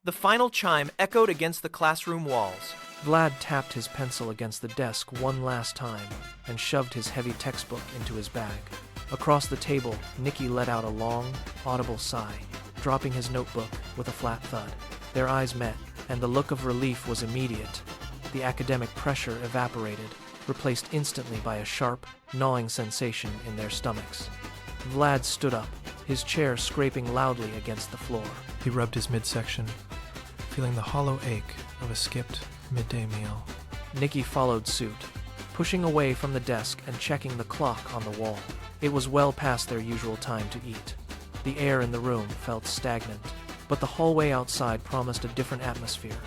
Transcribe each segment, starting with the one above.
The final chime echoed against the classroom walls. Vlad tapped his pencil against the desk one last time and shoved his heavy textbook into his bag. Across the table, Niki let out a long, audible sigh, dropping his notebook with a flat thud. Their eyes met, and the look of relief was immediate. The academic pressure evaporated, replaced instantly by a sharp, gnawing sensation in their stomachs. Vlad stood up, his chair scraping loudly against the floor. He rubbed his midsection, feeling the hollow ache of a skipped midday meal. Niki followed suit, pushing away from the desk and checking the clock on the wall. It was well past their usual time to eat. The air in the room felt stagnant, but the hallway outside promised a different atmosphere.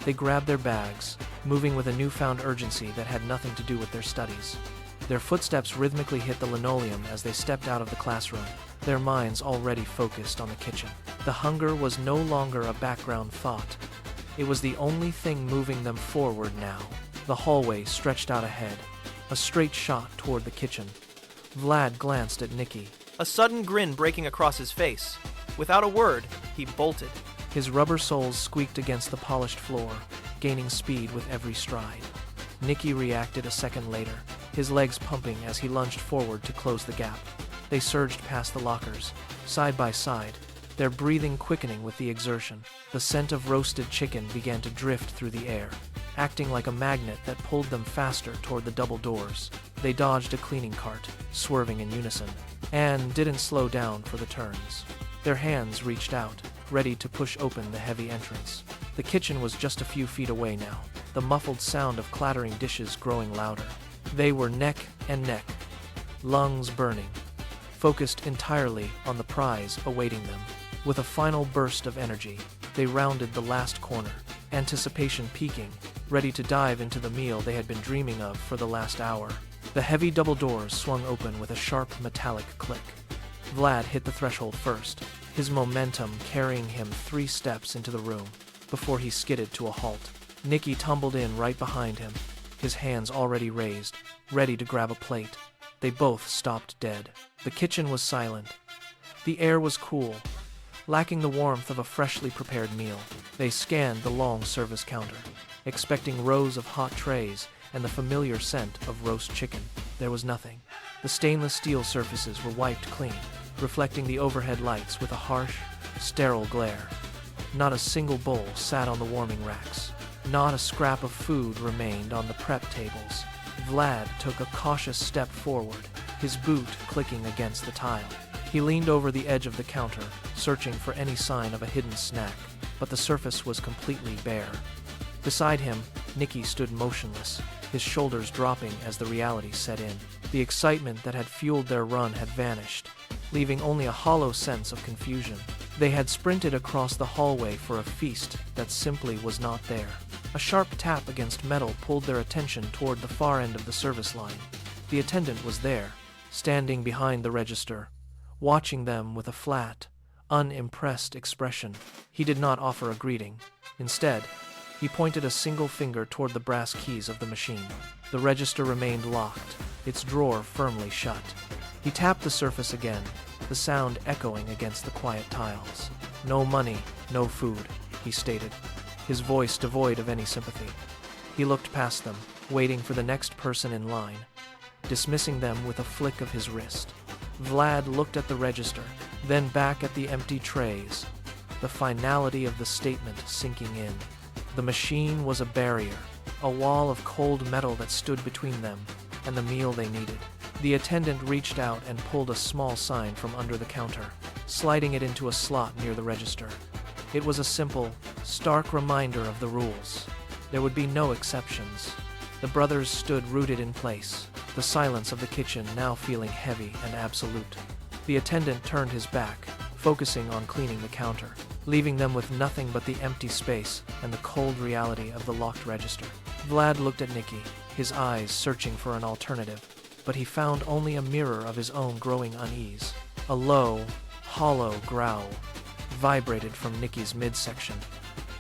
They grabbed their bags, moving with a newfound urgency that had nothing to do with their studies. Their footsteps rhythmically hit the linoleum as they stepped out of the classroom, their minds already focused on the kitchen. The hunger was no longer a background thought. It was the only thing moving them forward now. The hallway stretched out ahead, a straight shot toward the kitchen. Vlad glanced at Niki. A sudden grin breaking across his face. Without a word, he bolted. His rubber soles squeaked against the polished floor, gaining speed with every stride. Niki reacted a second later, his legs pumping as he lunged forward to close the gap. They surged past the lockers, side by side, their breathing quickening with the exertion. The scent of roasted chicken began to drift through the air, acting like a magnet that pulled them faster toward the double doors. They dodged a cleaning cart, swerving in unison, and didn't slow down for the turns. Their hands reached out, ready to push open the heavy entrance. The kitchen was just a few feet away now, the muffled sound of clattering dishes growing louder. They were neck and neck, lungs burning, focused entirely on the prize awaiting them. With a final burst of energy, they rounded the last corner, anticipation peaking, ready to dive into the meal they had been dreaming of for the last hour. The heavy double doors swung open with a sharp metallic click. Vlad hit the threshold first, his momentum carrying him 3 steps into the room before he skidded to a halt. Niki tumbled in right behind him, his hands already raised, ready to grab a plate. They both stopped dead. The kitchen was silent. The air was cool, lacking the warmth of a freshly prepared meal. They scanned the long service counter, expecting rows of hot trays and the familiar scent of roast chicken. There was nothing. The stainless steel surfaces were wiped clean, reflecting the overhead lights with a harsh, sterile glare. Not a single bowl sat on the warming racks. Not a scrap of food remained on the prep tables. Vlad took a cautious step forward, his boot clicking against the tile. He leaned over the edge of the counter, searching for any sign of a hidden snack, but the surface was completely bare. Beside him, Niki stood motionless, his shoulders dropping as the reality set in. The excitement that had fueled their run had vanished, leaving only a hollow sense of confusion. They had sprinted across the hallway for a feast that simply was not there. A sharp tap against metal pulled their attention toward the far end of the service line. The attendant was there, standing behind the register, watching them with a flat, unimpressed expression. He did not offer a greeting. Instead, he pointed a single finger toward the brass keys of the machine. The register remained locked, its drawer firmly shut. He tapped the surface again, the sound echoing against the quiet tiles. "No money, no food," he stated, his voice devoid of any sympathy. He looked past them, waiting for the next person in line, dismissing them with a flick of his wrist. Vlad looked at the register, then back at the empty trays, the finality of the statement sinking in. The machine was a barrier, a wall of cold metal that stood between them and the meal they needed. The attendant reached out and pulled a small sign from under the counter, sliding it into a slot near the register. It was a simple, stark reminder of the rules. There would be no exceptions. The brothers stood rooted in place, the silence of the kitchen now feeling heavy and absolute. The attendant turned his back, focusing on cleaning the counter, leaving them with nothing but the empty space and the cold reality of the locked register. Vlad looked at Niki, his eyes searching for an alternative, but he found only a mirror of his own growing unease. A low, hollow growl vibrated from Niki's midsection,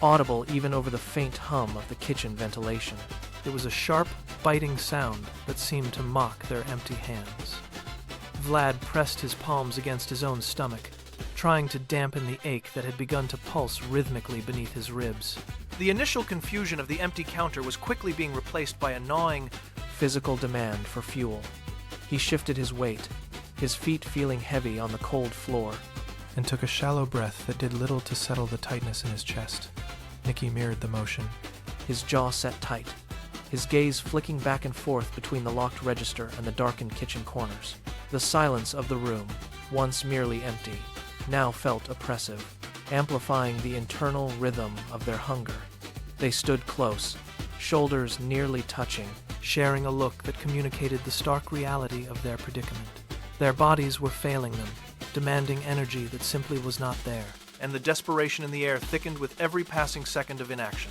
audible even over the faint hum of the kitchen ventilation. It was a sharp, biting sound that seemed to mock their empty hands. Vlad pressed his palms against his own stomach, trying to dampen the ache that had begun to pulse rhythmically beneath his ribs. The initial confusion of the empty counter was quickly being replaced by a gnawing, physical demand for fuel. He shifted his weight, his feet feeling heavy on the cold floor, and took a shallow breath that did little to settle the tightness in his chest. Niki mirrored the motion. his jaw set tight, his gaze flicking back and forth between the locked register and the darkened kitchen corners. The silence of the room, once merely empty, now felt oppressive, amplifying the internal rhythm of their hunger. They stood close, shoulders nearly touching, sharing a look that communicated the stark reality of their predicament. Their bodies were failing them, demanding energy that simply was not there. And the desperation in the air thickened with every passing second of inaction.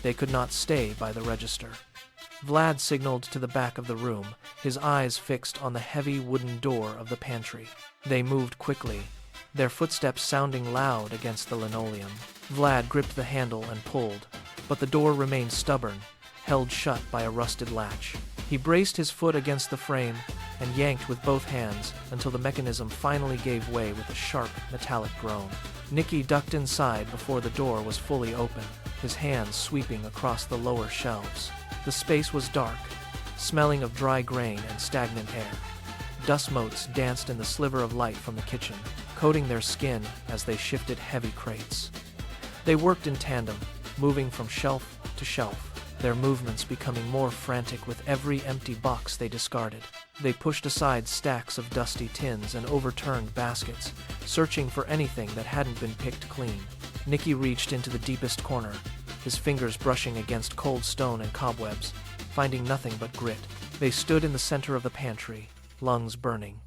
They could not stay by the register. Vlad signaled to the back of the room, his eyes fixed on the heavy wooden door of the pantry. They moved quickly, their footsteps sounding loud against the linoleum. Vlad gripped the handle and pulled, but the door remained stubborn, held shut by a rusted latch. He braced his foot against the frame and yanked with both hands until the mechanism finally gave way with a sharp, metallic groan. Niki ducked inside before the door was fully open, his hands sweeping across the lower shelves. The space was dark, smelling of dry grain and stagnant air. Dust motes danced in the sliver of light from the kitchen, coating their skin as they shifted heavy crates. They worked in tandem, moving from shelf to shelf, their movements becoming more frantic with every empty box they discarded. They pushed aside stacks of dusty tins and overturned baskets, searching for anything that hadn't been picked clean. Niki reached into the deepest corner, his fingers brushing against cold stone and cobwebs, finding nothing but grit. They stood in the center of the pantry, lungs burning,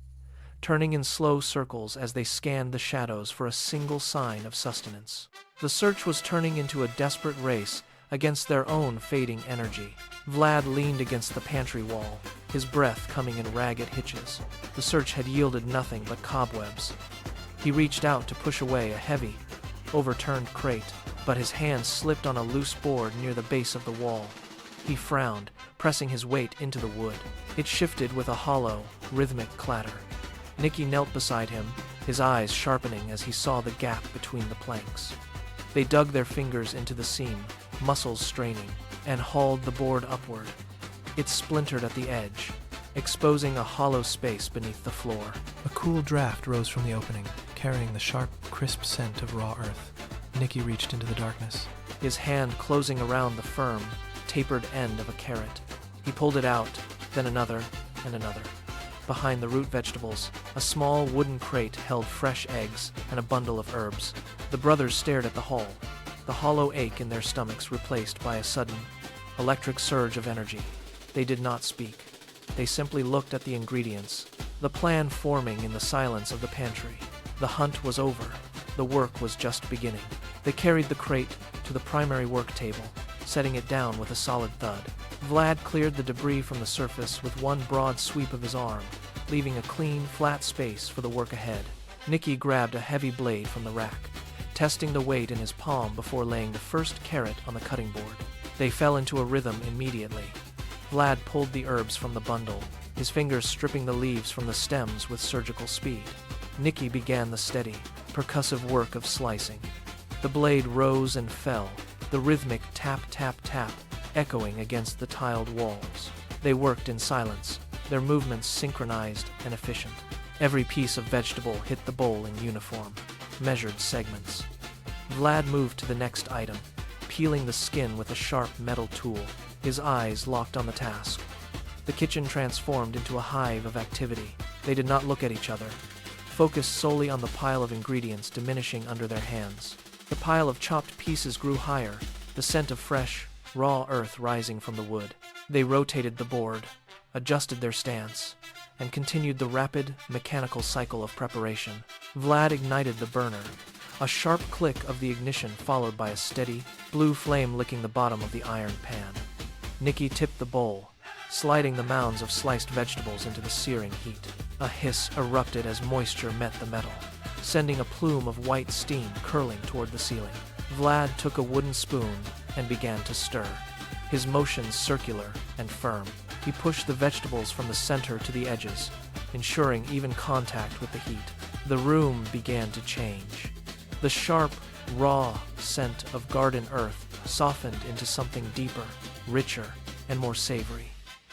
turning in slow circles as they scanned the shadows for a single sign of sustenance. The search was turning into a desperate race against their own fading energy. Vlad leaned against the pantry wall, his breath coming in ragged hitches. The search had yielded nothing but cobwebs. He reached out to push away a heavy, overturned crate, but his hand slipped on a loose board near the base of the wall. He frowned, pressing his weight into the wood. It shifted with a hollow, rhythmic clatter. Niki knelt beside him, his eyes sharpening as he saw the gap between the planks. They dug their fingers into the seam, muscles straining, and hauled the board upward. It splintered at the edge, exposing a hollow space beneath the floor. A cool draft rose from the opening, carrying the sharp, crisp scent of raw earth. Niki reached into the darkness, his hand closing around the firm, tapered end of a carrot. He pulled it out, then another and another. Behind the root vegetables, a small wooden crate held fresh eggs and a bundle of herbs. The brothers stared at the haul, the hollow ache in their stomachs replaced by a sudden, electric surge of energy. They did not speak. They simply looked at the ingredients, the plan forming in the silence of the pantry. The hunt was over. The work was just beginning. They carried the crate to the primary work table, setting it down with a solid thud. Vlad cleared the debris from the surface with one broad sweep of his arm, leaving a clean, flat space for the work ahead. Niki grabbed a heavy blade from the rack, testing the weight in his palm before laying the first carrot on the cutting board. They fell into a rhythm immediately. Vlad pulled the herbs from the bundle, his fingers stripping the leaves from the stems with surgical speed. Niki began the steady, percussive work of slicing. The blade rose and fell, the rhythmic tap, tap, tap, echoing against the tiled walls. They worked in silence, their movements synchronized and efficient. Every piece of vegetable hit the bowl in uniform, measured segments. Vlad moved to the next item, peeling the skin with a sharp metal tool, his eyes locked on the task. The kitchen transformed into a hive of activity. They did not look at each other, focused solely on the pile of ingredients diminishing under their hands. The pile of chopped pieces grew higher, the scent of fresh, raw earth rising from the wood. They rotated the board, adjusted their stance, and continued the rapid, mechanical cycle of preparation. Vlad ignited the burner, a sharp click of the ignition followed by a steady, blue flame licking the bottom of the iron pan. Niki tipped the bowl, sliding the mounds of sliced vegetables into the searing heat. A hiss erupted as moisture met the metal, sending a plume of white steam curling toward the ceiling. Vlad took a wooden spoon and began to stir, his motions circular and firm. He pushed the vegetables from the center to the edges, ensuring even contact with the heat. The room began to change. The sharp, raw scent of garden earth softened into something deeper, richer, and more savory.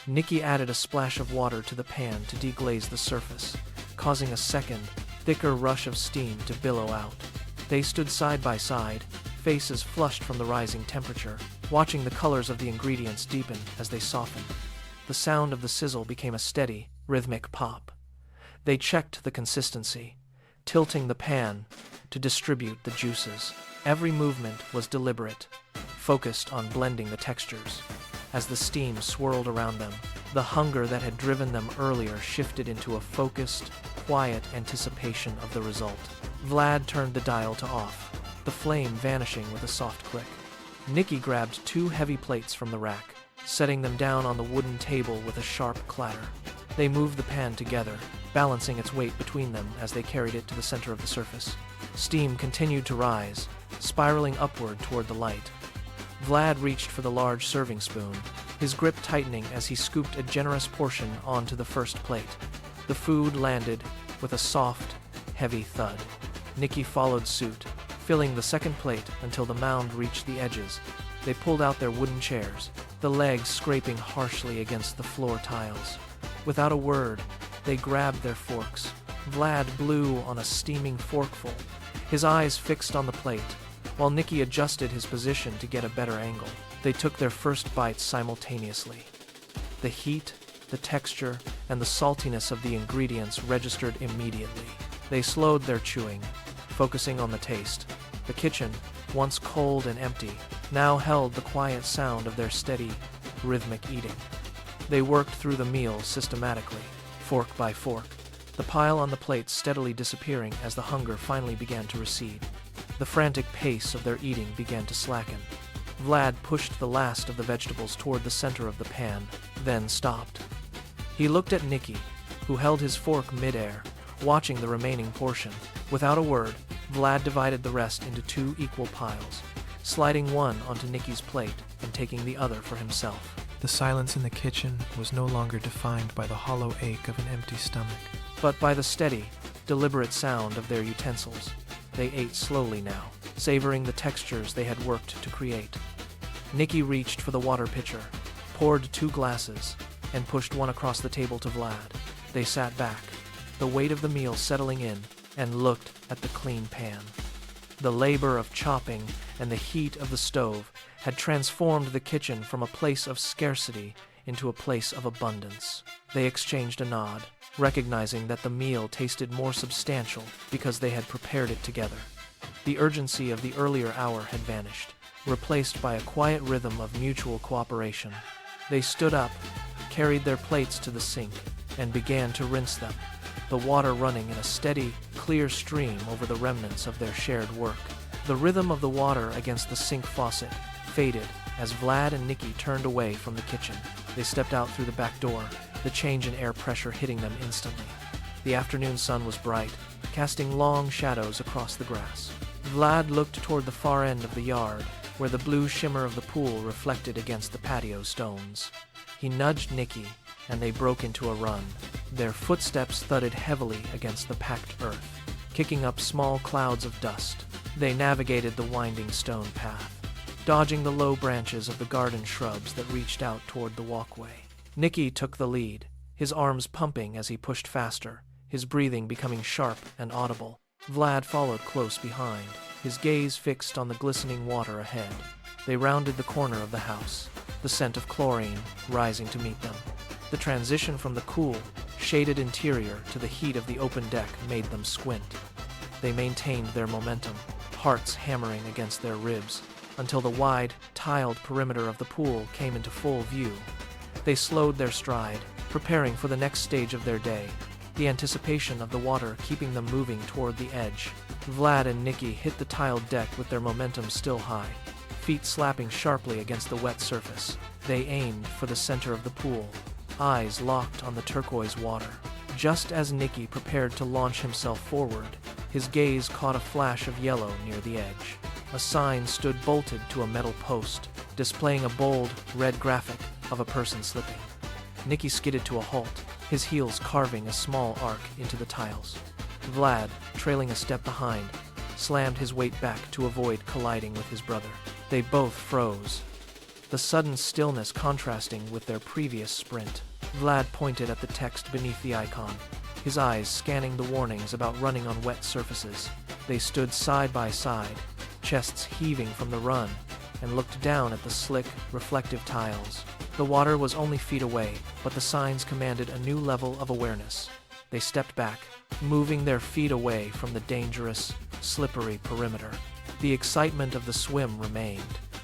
Niki added a splash of water to the pan to deglaze the surface, causing a second, thicker rush of steam to billow out. They stood side by side, faces flushed from the rising temperature, watching the colors of the ingredients deepen as they softened. The sound of the sizzle became a steady, rhythmic pop. They checked the consistency, tilting the pan to distribute the juices. Every movement was deliberate, focused on blending the textures. As the steam swirled around them, the hunger that had driven them earlier shifted into a focused, quiet anticipation of the result. Vlad turned the dial to off, the flame vanishing with a soft click. Niki grabbed 2 heavy plates from the rack, setting them down on the wooden table with a sharp clatter. They moved the pan together, balancing its weight between them as they carried it to the center of the surface. Steam continued to rise, spiraling upward toward the light. Vlad reached for the large serving spoon, his grip tightening as he scooped a generous portion onto the first plate. The food landed with a soft, heavy thud. Niki followed suit, filling the second plate until the mound reached the edges. They pulled out their wooden chairs, the legs scraping harshly against the floor tiles. Without a word, they grabbed their forks. Vlad blew on a steaming forkful, his eyes fixed on the plate, while Niki adjusted his position to get a better angle. They took their first bites simultaneously. The heat, the texture, and the saltiness of the ingredients registered immediately. They slowed their chewing, focusing on the taste. The kitchen, once cold and empty, now held the quiet sound of their steady, rhythmic eating. They worked through the meal systematically, fork by fork, the pile on the plate steadily disappearing as the hunger finally began to recede. The frantic pace of their eating began to slacken. Vlad pushed the last of the vegetables toward the center of the pan, then stopped. He looked at Niki, who held his fork midair, watching the remaining portion. Without a word, Vlad divided the rest into 2 equal piles, sliding one onto Niki's plate and taking the other for himself. The silence in the kitchen was no longer defined by the hollow ache of an empty stomach, but by the steady, deliberate sound of their utensils. They ate slowly now, savoring the textures they had worked to create. Niki reached for the water pitcher, poured 2 glasses, and pushed one across the table to Vlad. They sat back, the weight of the meal settling in, and looked at the clean pan. The labor of chopping and the heat of the stove had transformed the kitchen from a place of scarcity into a place of abundance. They exchanged a nod, recognizing that the meal tasted more substantial because they had prepared it together. The urgency of the earlier hour had vanished, replaced by a quiet rhythm of mutual cooperation. They stood up, carried their plates to the sink, and began to rinse them, the water running in a steady, clear stream over the remnants of their shared work. The rhythm of the water against the sink faucet faded as Vlad and Niki turned away from the kitchen. They stepped out through the back door, the change in air pressure hitting them instantly. The afternoon sun was bright, casting long shadows across the grass. Vlad looked toward the far end of the yard, where the blue shimmer of the pool reflected against the patio stones. He nudged Niki, and they broke into a run. Their footsteps thudded heavily against the packed earth, kicking up small clouds of dust. They navigated the winding stone path, dodging the low branches of the garden shrubs that reached out toward the walkway. Niki took the lead, his arms pumping as he pushed faster, his breathing becoming sharp and audible. Vlad followed close behind, his gaze fixed on the glistening water ahead. They rounded the corner of the house, the scent of chlorine rising to meet them. The transition from the cool, shaded interior to the heat of the open deck made them squint. They maintained their momentum, hearts hammering against their ribs, until the wide, tiled perimeter of the pool came into full view. They slowed their stride, preparing for the next stage of their day, the anticipation of the water keeping them moving toward the edge. Vlad and Niki hit the tiled deck with their momentum still high, feet slapping sharply against the wet surface. They aimed for the center of the pool, eyes locked on the turquoise water. Just as Niki prepared to launch himself forward, his gaze caught a flash of yellow near the edge. A sign stood bolted to a metal post, displaying a bold, red graphic of a person slipping. Niki skidded to a halt, his heels carving a small arc into the tiles. Vlad, trailing a step behind, slammed his weight back to avoid colliding with his brother. They both froze, the sudden stillness contrasting with their previous sprint. Vlad pointed at the text beneath the icon, his eyes scanning the warnings about running on wet surfaces. They stood side by side, chests heaving from the run, and looked down at the slick, reflective tiles. The water was only feet away, but the signs commanded a new level of awareness. They stepped back, moving their feet away from the dangerous, slippery perimeter. The excitement of the swim remained,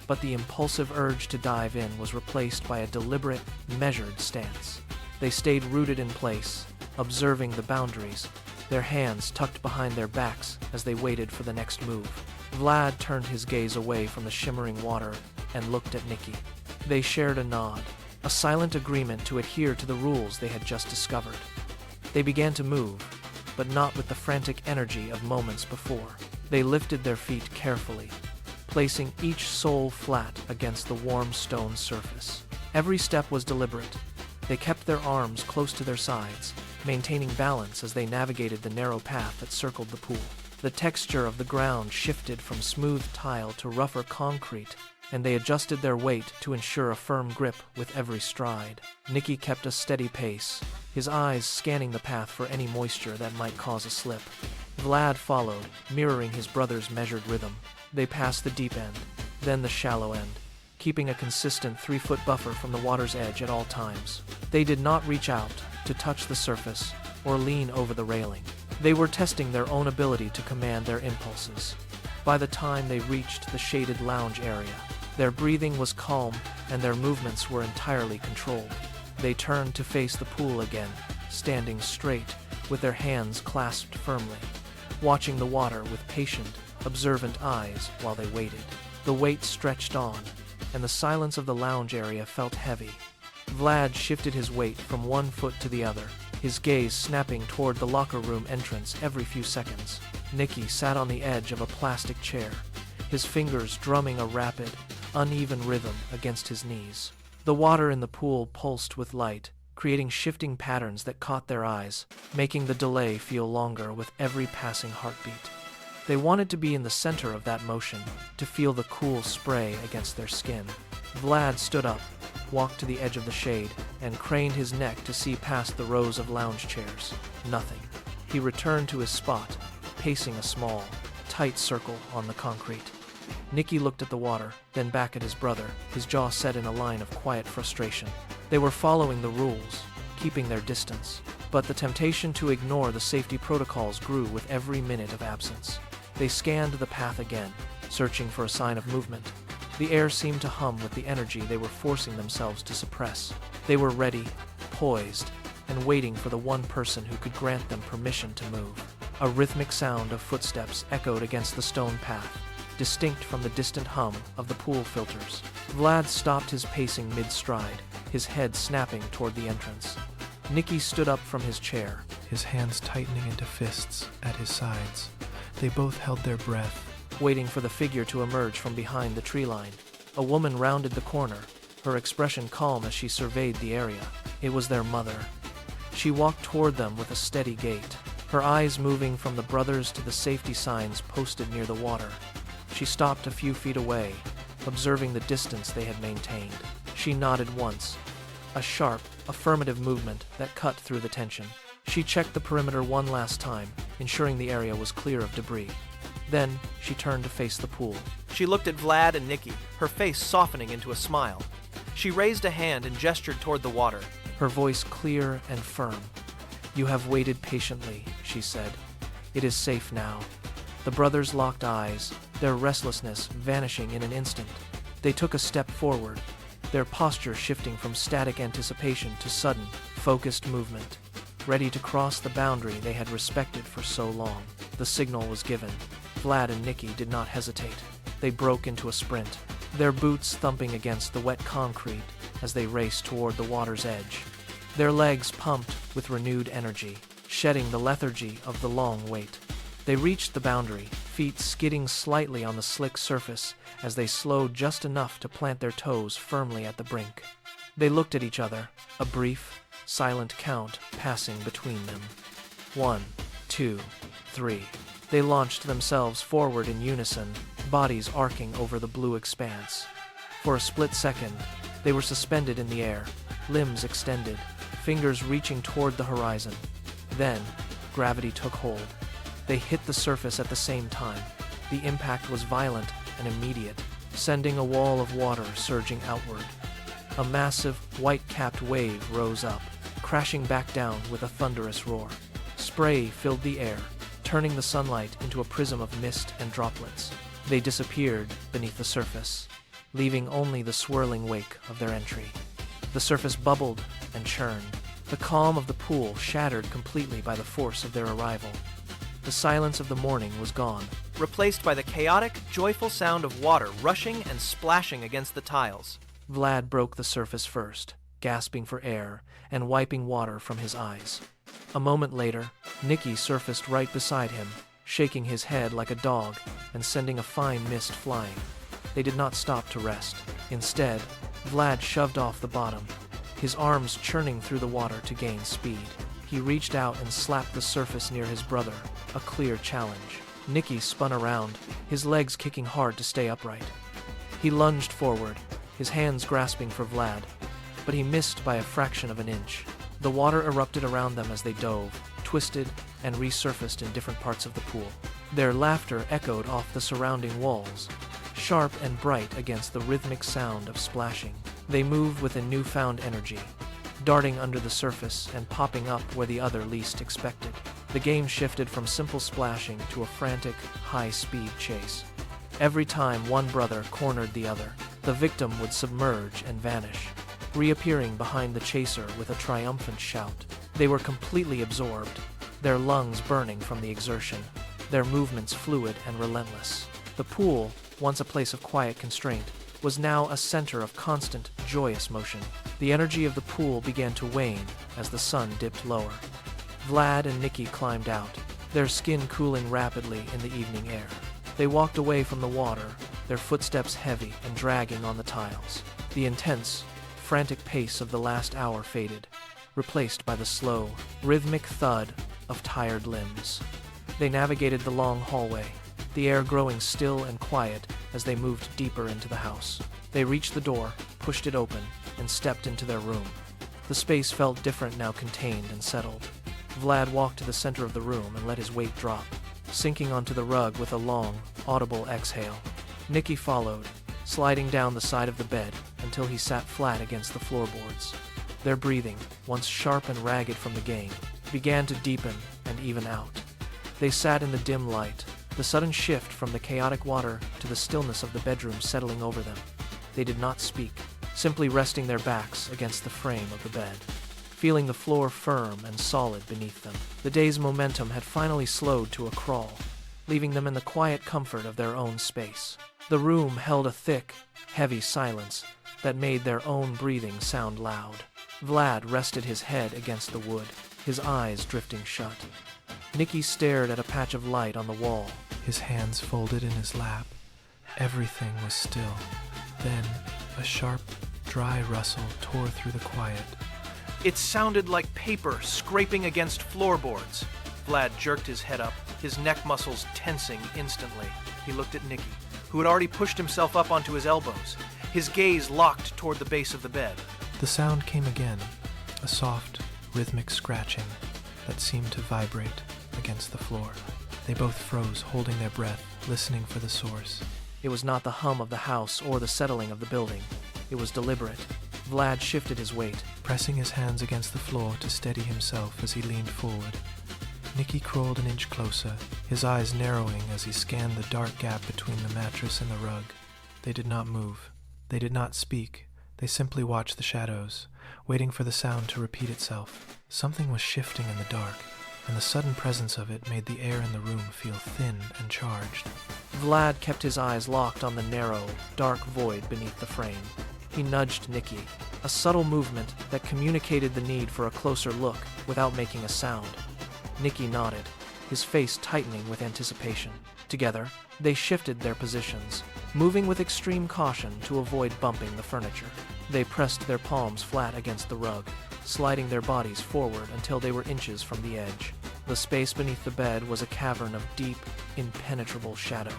but the impulsive urge to dive in was replaced by a deliberate, measured stance. They stayed rooted in place, observing the boundaries, their hands tucked behind their backs as they waited for the next move. Vlad turned his gaze away from the shimmering water and looked at Niki. They shared a nod, a silent agreement to adhere to the rules they had just discovered. They began to move, but not with the frantic energy of moments before. They lifted their feet carefully, placing each sole flat against the warm stone surface. Every step was deliberate. They kept their arms close to their sides, maintaining balance as they navigated the narrow path that circled the pool. The texture of the ground shifted from smooth tile to rougher concrete, and they adjusted their weight to ensure a firm grip with every stride. Niki kept a steady pace, his eyes scanning the path for any moisture that might cause a slip. Vlad followed, mirroring his brother's measured rhythm. They passed the deep end, then the shallow end, keeping a consistent 3-foot buffer from the water's edge at all times. They did not reach out to touch the surface or lean over the railing. They were testing their own ability to command their impulses. By the time they reached the shaded lounge area, their breathing was calm and their movements were entirely controlled. They turned to face the pool again, standing straight, with their hands clasped firmly, watching the water with patient, observant eyes while they waited. The wait stretched on, and the silence of the lounge area felt heavy. Vlad shifted his weight from one foot to the other, his gaze snapping toward the locker room entrance every few seconds. Niki sat on the edge of a plastic chair, his fingers drumming a rapid, uneven rhythm against his knees. The water in the pool pulsed with light, creating shifting patterns that caught their eyes, making the delay feel longer with every passing heartbeat. They wanted to be in the center of that motion, to feel the cool spray against their skin. Vlad stood up, walked to the edge of the shade, and craned his neck to see past the rows of lounge chairs. Nothing. He returned to his spot, pacing a small, tight circle on the concrete. Niki looked at the water, then back at his brother, his jaw set in a line of quiet frustration. They were following the rules, keeping their distance, but the temptation to ignore the safety protocols grew with every minute of absence. They scanned the path again, searching for a sign of movement. The air seemed to hum with the energy they were forcing themselves to suppress. They were ready, poised, and waiting for the one person who could grant them permission to move. A rhythmic sound of footsteps echoed against the stone path, distinct from the distant hum of the pool filters. Vlad stopped his pacing mid-stride, his head snapping toward the entrance. Niki stood up from his chair, his hands tightening into fists at his sides. They both held their breath, waiting for the figure to emerge from behind the tree line. A woman rounded the corner, her expression calm as she surveyed the area. It was their mother. She walked toward them with a steady gait, her eyes moving from the brothers to the safety signs posted near the water. She stopped a few feet away, observing the distance they had maintained. She nodded once, a sharp, affirmative movement that cut through the tension. She checked the perimeter one last time, ensuring the area was clear of debris. Then, she turned to face the pool. She looked at Vlad and Niki, her face softening into a smile. She raised a hand and gestured toward the water. Her voice clear and firm. "You have waited patiently," she said. "It is safe now." The brothers locked eyes, their restlessness vanishing in an instant. They took a step forward, their posture shifting from static anticipation to sudden, focused movement, ready to cross the boundary they had respected for so long. The signal was given. Vlad and Niki did not hesitate. They broke into a sprint, their boots thumping against the wet concrete as they raced toward the water's edge. Their legs pumped with renewed energy, shedding the lethargy of the long wait. They reached the boundary, feet skidding slightly on the slick surface as they slowed just enough to plant their toes firmly at the brink. They looked at each other, a brief, silent count passing between them. 1, 2, 3. They launched themselves forward in unison, bodies arcing over the blue expanse. For a split second, they were suspended in the air, limbs extended, fingers reaching toward the horizon. Then, gravity took hold. They hit the surface at the same time. The impact was violent and immediate, sending a wall of water surging outward. A massive, white-capped wave rose up, crashing back down with a thunderous roar. Spray filled the air, turning the sunlight into a prism of mist and droplets. They disappeared beneath the surface, leaving only the swirling wake of their entry. The surface bubbled and churned, the calm of the pool shattered completely by the force of their arrival. The silence of the morning was gone, replaced by the chaotic, joyful sound of water rushing and splashing against the tiles. Vlad broke the surface first, gasping for air and wiping water from his eyes. A moment later, Niki surfaced right beside him, shaking his head like a dog and sending a fine mist flying. They did not stop to rest. Instead, Vlad shoved off the bottom, his arms churning through the water to gain speed. He reached out and slapped the surface near his brother, a clear challenge. Niki spun around, his legs kicking hard to stay upright. He lunged forward, his hands grasping for Vlad, but he missed by a fraction of an inch. The water erupted around them as they dove, twisted, and resurfaced in different parts of the pool. Their laughter echoed off the surrounding walls, sharp and bright against the rhythmic sound of splashing. They moved with a newfound energy, darting under the surface and popping up where the other least expected. The game shifted from simple splashing to a frantic, high-speed chase. Every time one brother cornered the other, the victim would submerge and vanish, reappearing behind the chaser with a triumphant shout. They were completely absorbed, their lungs burning from the exertion, their movements fluid and relentless. The pool, once a place of quiet constraint, was now a center of constant, joyous motion. The energy of the pool began to wane as the sun dipped lower. Vlad and Niki climbed out, their skin cooling rapidly in the evening air. They walked away from the water, their footsteps heavy and dragging on the tiles. The intense, frantic pace of the last hour faded, replaced by the slow, rhythmic thud of tired limbs. They navigated the long hallway, the air growing still and quiet as they moved deeper into the house. They reached the door, pushed it open, and stepped into their room. The space felt different now, contained and settled. Vlad walked to the center of the room and let his weight drop, sinking onto the rug with a long, audible exhale. Niki followed, sliding down the side of the bed until he sat flat against the floorboards. Their breathing, once sharp and ragged from the game, began to deepen and even out. They sat in the dim light, the sudden shift from the chaotic water to the stillness of the bedroom settling over them. They did not speak, simply resting their backs against the frame of the bed, feeling the floor firm and solid beneath them. The day's momentum had finally slowed to a crawl, leaving them in the quiet comfort of their own space. The room held a thick, heavy silence that made their own breathing sound loud. Vlad rested his head against the wood, his eyes drifting shut. Niki stared at a patch of light on the wall. His hands folded in his lap. Everything was still. Then, a sharp, dry rustle tore through the quiet. It sounded like paper scraping against floorboards. Vlad jerked his head up, his neck muscles tensing instantly. He looked at Niki, who had already pushed himself up onto his elbows, his gaze locked toward the base of the bed. The sound came again, a soft, rhythmic scratching that seemed to vibrate against the floor. They both froze, holding their breath, listening for the source. It was not the hum of the house or the settling of the building. It was deliberate. Vlad shifted his weight, pressing his hands against the floor to steady himself as he leaned forward. Niki crawled an inch closer, his eyes narrowing as he scanned the dark gap between the mattress and the rug. They did not move. They did not speak. They simply watched the shadows, waiting for the sound to repeat itself. Something was shifting in the dark, and the sudden presence of it made the air in the room feel thin and charged. Vlad kept his eyes locked on the narrow, dark void beneath the frame. He nudged Niki, a subtle movement that communicated the need for a closer look without making a sound. Niki nodded, his face tightening with anticipation. Together, they shifted their positions, moving with extreme caution to avoid bumping the furniture. They pressed their palms flat against the rug, sliding their bodies forward until they were inches from the edge. The space beneath the bed was a cavern of deep, impenetrable shadow.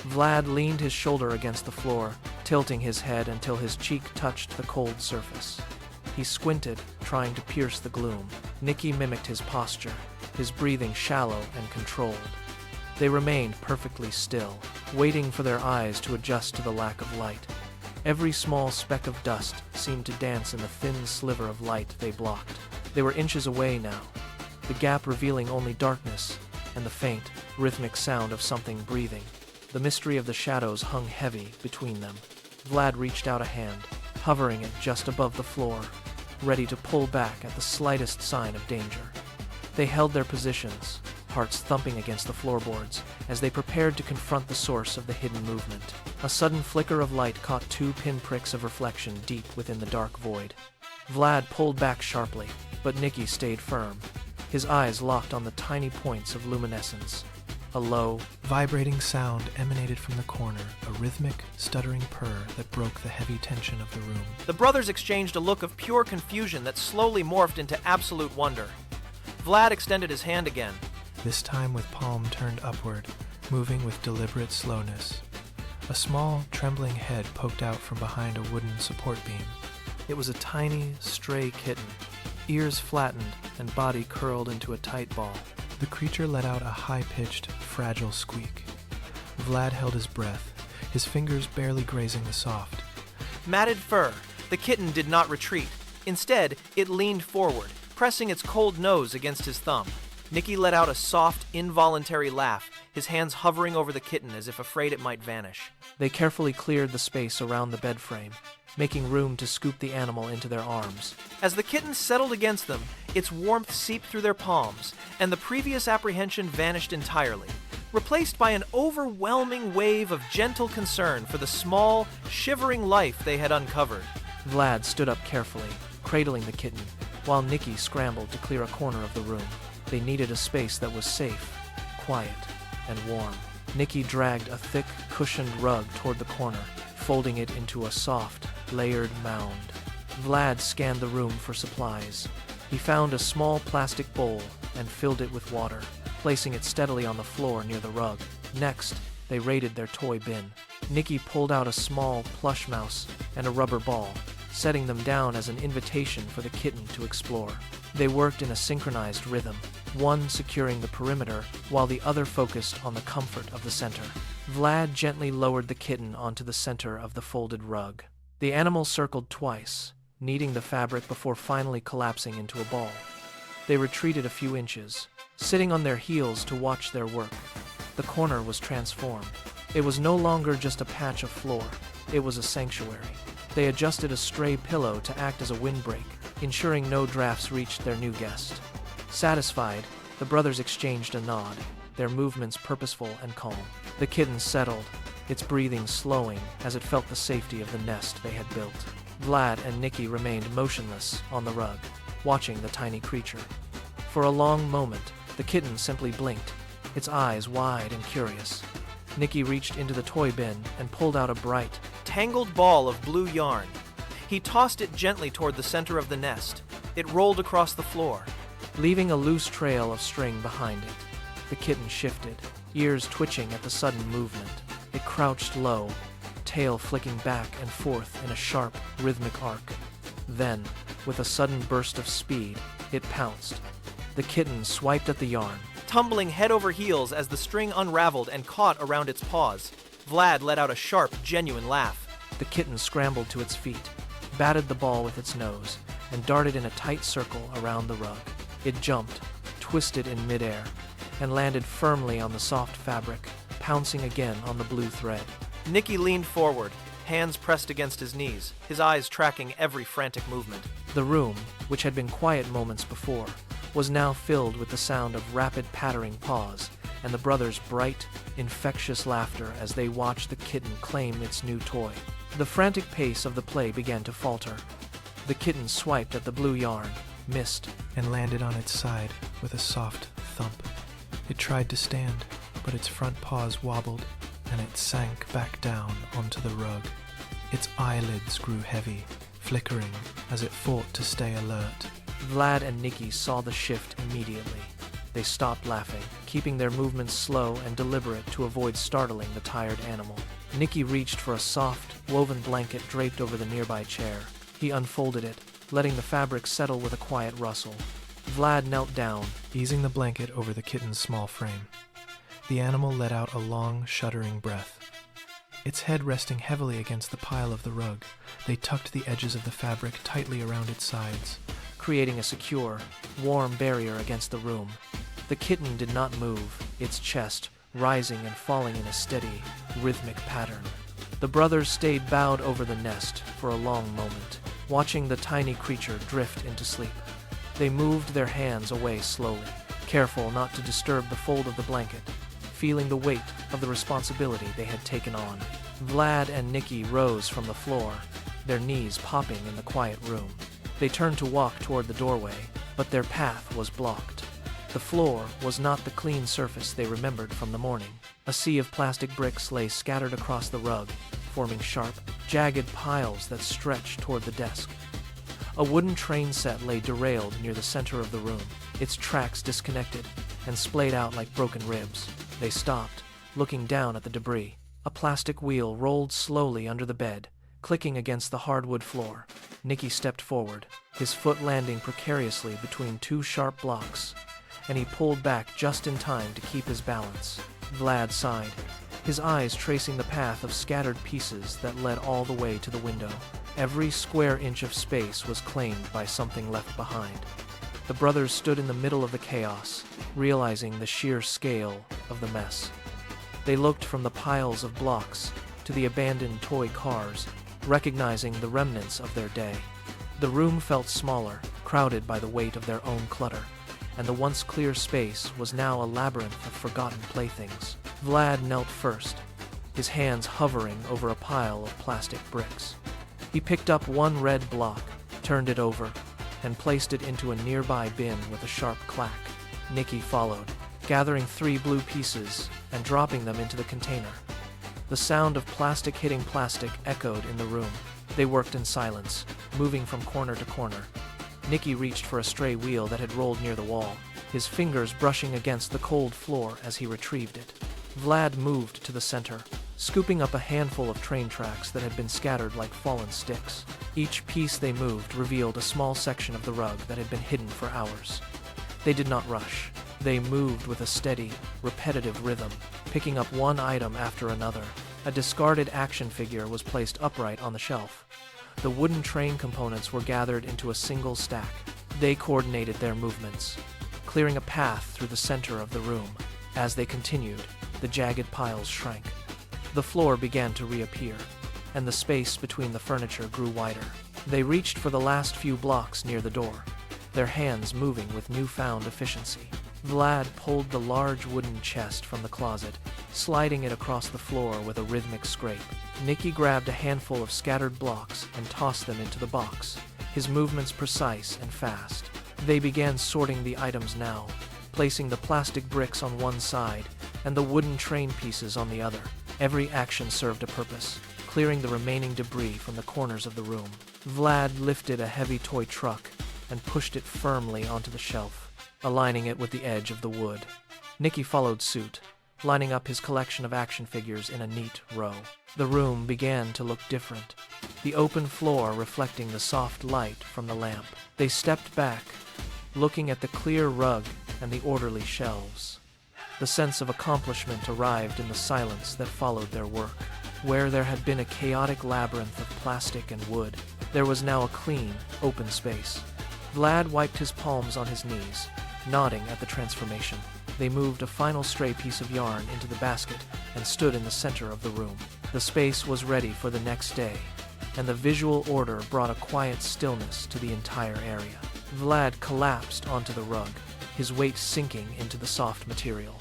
Vlad leaned his shoulder against the floor, tilting his head until his cheek touched the cold surface. He squinted, trying to pierce the gloom. Niki mimicked his posture, his breathing shallow and controlled. They remained perfectly still, waiting for their eyes to adjust to the lack of light. Every small speck of dust seemed to dance in the thin sliver of light they blocked. They were inches away now, the gap revealing only darkness and the faint, rhythmic sound of something breathing. The mystery of the shadows hung heavy between them. Vlad reached out a hand, hovering it just above the floor, ready to pull back at the slightest sign of danger. They held their positions, hearts thumping against the floorboards, as they prepared to confront the source of the hidden movement. A sudden flicker of light caught 2 pinpricks of reflection deep within the dark void. Vlad pulled back sharply, but Niki stayed firm, his eyes locked on the tiny points of luminescence. A low, vibrating sound emanated from the corner, a rhythmic, stuttering purr that broke the heavy tension of the room. The brothers exchanged a look of pure confusion that slowly morphed into absolute wonder. Vlad extended his hand again. This time with palm turned upward, moving with deliberate slowness. A small, trembling head poked out from behind a wooden support beam. It was a tiny, stray kitten, ears flattened and body curled into a tight ball. The creature let out a high-pitched, fragile squeak. Vlad held his breath, his fingers barely grazing the soft. Matted fur, the kitten did not retreat. Instead, it leaned forward, pressing its cold nose against his thumb. Niki let out a soft, involuntary laugh, his hands hovering over the kitten as if afraid it might vanish. They carefully cleared the space around the bed frame, making room to scoop the animal into their arms. As the kitten settled against them, its warmth seeped through their palms, and the previous apprehension vanished entirely, replaced by an overwhelming wave of gentle concern for the small, shivering life they had uncovered. Vlad stood up carefully, cradling the kitten, while Niki scrambled to clear a corner of the room. They needed a space that was safe, quiet, and warm. Niki dragged a thick, cushioned rug toward the corner, folding it into a soft, layered mound. Vlad scanned the room for supplies. He found a small plastic bowl and filled it with water, placing it steadily on the floor near the rug. Next, they raided their toy bin. Niki pulled out a small plush mouse and a rubber ball, setting them down as an invitation for the kitten to explore. They worked in a synchronized rhythm, one securing the perimeter while the other focused on the comfort of the center. Vlad gently lowered the kitten onto the center of the folded rug. The animal circled twice, kneading the fabric before finally collapsing into a ball. They retreated a few inches, sitting on their heels to watch their work. The corner was transformed. It was no longer just a patch of floor, it was a sanctuary. They adjusted a stray pillow to act as a windbreak, ensuring no drafts reached their new guest. Satisfied, the brothers exchanged a nod, their movements purposeful and calm. The kitten settled, its breathing slowing as it felt the safety of the nest they had built. Vlad and Niki remained motionless on the rug, watching the tiny creature. For a long moment, the kitten simply blinked, its eyes wide and curious. Niki reached into the toy bin and pulled out a bright, tangled ball of blue yarn. He tossed it gently toward the center of the nest. It rolled across the floor, leaving a loose trail of string behind it. The kitten shifted, ears twitching at the sudden movement. It crouched low, tail flicking back and forth in a sharp, rhythmic arc. Then, with a sudden burst of speed, it pounced. The kitten swiped at the yarn, tumbling head over heels as the string unraveled and caught around its paws. Vlad let out a sharp, genuine laugh. The kitten scrambled to its feet, batted the ball with its nose, and darted in a tight circle around the rug. It jumped, twisted in midair, and landed firmly on the soft fabric, pouncing again on the blue thread. Niki leaned forward, hands pressed against his knees, his eyes tracking every frantic movement. The room, which had been quiet moments before, was now filled with the sound of rapid pattering paws and the brothers' bright, infectious laughter as they watched the kitten claim its new toy. The frantic pace of the play began to falter. The kitten swiped at the blue yarn, missed, and landed on its side with a soft thump. It tried to stand, but its front paws wobbled, and it sank back down onto the rug. Its eyelids grew heavy, flickering as it fought to stay alert. Vlad and Niki saw the shift immediately. They stopped laughing, keeping their movements slow and deliberate to avoid startling the tired animal. Niki reached for a soft, woven blanket draped over the nearby chair. He unfolded it, letting the fabric settle with a quiet rustle. Vlad knelt down, easing the blanket over the kitten's small frame. The animal let out a long, shuddering breath. Its head resting heavily against the pile of the rug, they tucked the edges of the fabric tightly around its sides, creating a secure, warm barrier against the room. The kitten did not move, its chest rising and falling in a steady, rhythmic pattern. The brothers stayed bowed over the nest for a long moment, watching the tiny creature drift into sleep. They moved their hands away slowly, careful not to disturb the fold of the blanket, feeling the weight of the responsibility they had taken on. Vlad and Niki rose from the floor, their knees popping in the quiet room. They turned to walk toward the doorway, but their path was blocked. The floor was not the clean surface they remembered from the morning. A sea of plastic bricks lay scattered across the rug, forming sharp, jagged piles that stretched toward the desk. A wooden train set lay derailed near the center of the room, its tracks disconnected and splayed out like broken ribs. They stopped, looking down at the debris. A plastic wheel rolled slowly under the bed, clicking against the hardwood floor. Niki stepped forward, his foot landing precariously between two sharp blocks, and he pulled back just in time to keep his balance. Vlad sighed, his eyes tracing the path of scattered pieces that led all the way to the window. Every square inch of space was claimed by something left behind. The brothers stood in the middle of the chaos, realizing the sheer scale of the mess. They looked from the piles of blocks to the abandoned toy cars, recognizing the remnants of their day. The room felt smaller, crowded by the weight of their own clutter, and the once clear space was now a labyrinth of forgotten playthings. Vlad knelt first, his hands hovering over a pile of plastic bricks. He picked up one red block, turned it over, and placed it into a nearby bin with a sharp clack. Niki followed, gathering 3 blue pieces and dropping them into the container. The sound of plastic hitting plastic echoed in the room. They worked in silence, moving from corner to corner. Niki reached for a stray wheel that had rolled near the wall, his fingers brushing against the cold floor as he retrieved it. Vlad moved to the center, scooping up a handful of train tracks that had been scattered like fallen sticks. Each piece they moved revealed a small section of the rug that had been hidden for hours. They did not rush. They moved with a steady, repetitive rhythm, picking up one item after another. A discarded action figure was placed upright on the shelf. The wooden train components were gathered into a single stack. They coordinated their movements, clearing a path through the center of the room. As they continued, the jagged piles shrank. The floor began to reappear, and the space between the furniture grew wider. They reached for the last few blocks near the door, their hands moving with newfound efficiency. Vlad pulled the large wooden chest from the closet, sliding it across the floor with a rhythmic scrape. Niki grabbed a handful of scattered blocks and tossed them into the box, his movements precise and fast. They began sorting the items now, placing the plastic bricks on one side and the wooden train pieces on the other. Every action served a purpose, clearing the remaining debris from the corners of the room. Vlad lifted a heavy toy truck and pushed it firmly onto the shelf, aligning it with the edge of the wood. Niki followed suit, lining up his collection of action figures in a neat row. The room began to look different, the open floor reflecting the soft light from the lamp. They stepped back, looking at the clear rug and the orderly shelves. The sense of accomplishment arrived in the silence that followed their work. Where there had been a chaotic labyrinth of plastic and wood, there was now a clean, open space. Vlad wiped his palms on his knees, nodding at the transformation. They moved a final stray piece of yarn into the basket and stood in the center of the room. The space was ready for the next day, and the visual order brought a quiet stillness to the entire area. Vlad collapsed onto the rug, his weight sinking into the soft material.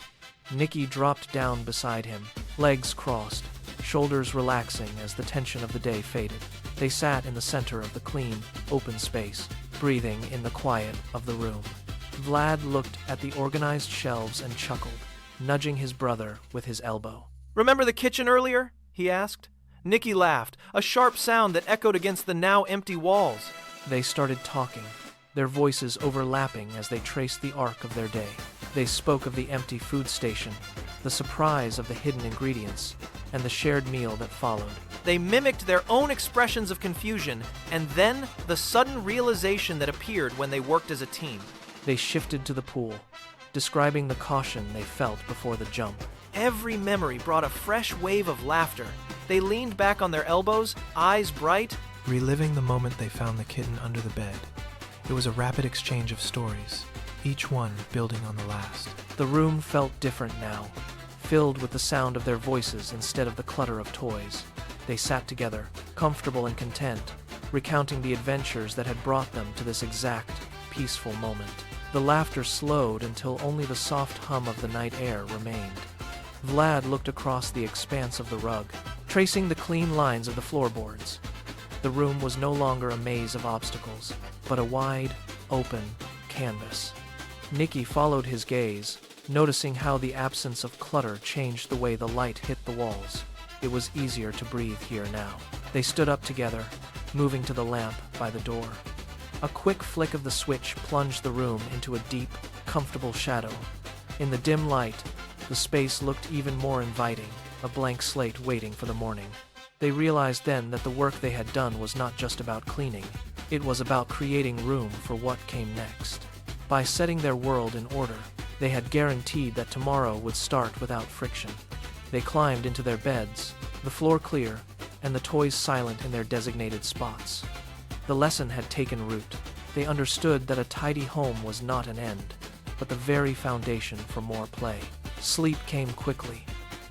Niki dropped down beside him, legs crossed, shoulders relaxing as the tension of the day faded. They sat in the center of the clean, open space, breathing in the quiet of the room. Vlad looked at the organized shelves and chuckled, nudging his brother with his elbow. "Remember the kitchen earlier?" he asked. Niki laughed, a sharp sound that echoed against the now empty walls. They started talking, their voices overlapping as they traced the arc of their day. They spoke of the empty food station, the surprise of the hidden ingredients, and the shared meal that followed. They mimicked their own expressions of confusion, and then the sudden realization that appeared when they worked as a team. They shifted to the pool, describing the caution they felt before the jump. Every memory brought a fresh wave of laughter. They leaned back on their elbows, eyes bright. Reliving the moment they found the kitten under the bed. It was a rapid exchange of stories, each one building on the last. The room felt different now, filled with the sound of their voices instead of the clutter of toys. They sat together, comfortable and content, recounting the adventures that had brought them to this exact, peaceful moment. The laughter slowed until only the soft hum of the night air remained. Vlad looked across the expanse of the rug, tracing the clean lines of the floorboards. The room was no longer a maze of obstacles, but a wide, open canvas. Niki followed his gaze, noticing how the absence of clutter changed the way the light hit the walls. It was easier to breathe here now. They stood up together, moving to the lamp by the door. A quick flick of the switch plunged the room into a deep, comfortable shadow. In the dim light, the space looked even more inviting, a blank slate waiting for the morning. They realized then that the work they had done was not just about cleaning. It was about creating room for what came next. By setting their world in order, they had guaranteed that tomorrow would start without friction. They climbed into their beds, the floor clear, and the toys silent in their designated spots. The lesson had taken root. They understood that a tidy home was not an end, but the very foundation for more play. Sleep came quickly,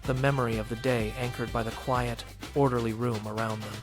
the memory of the day anchored by the quiet, orderly room around them.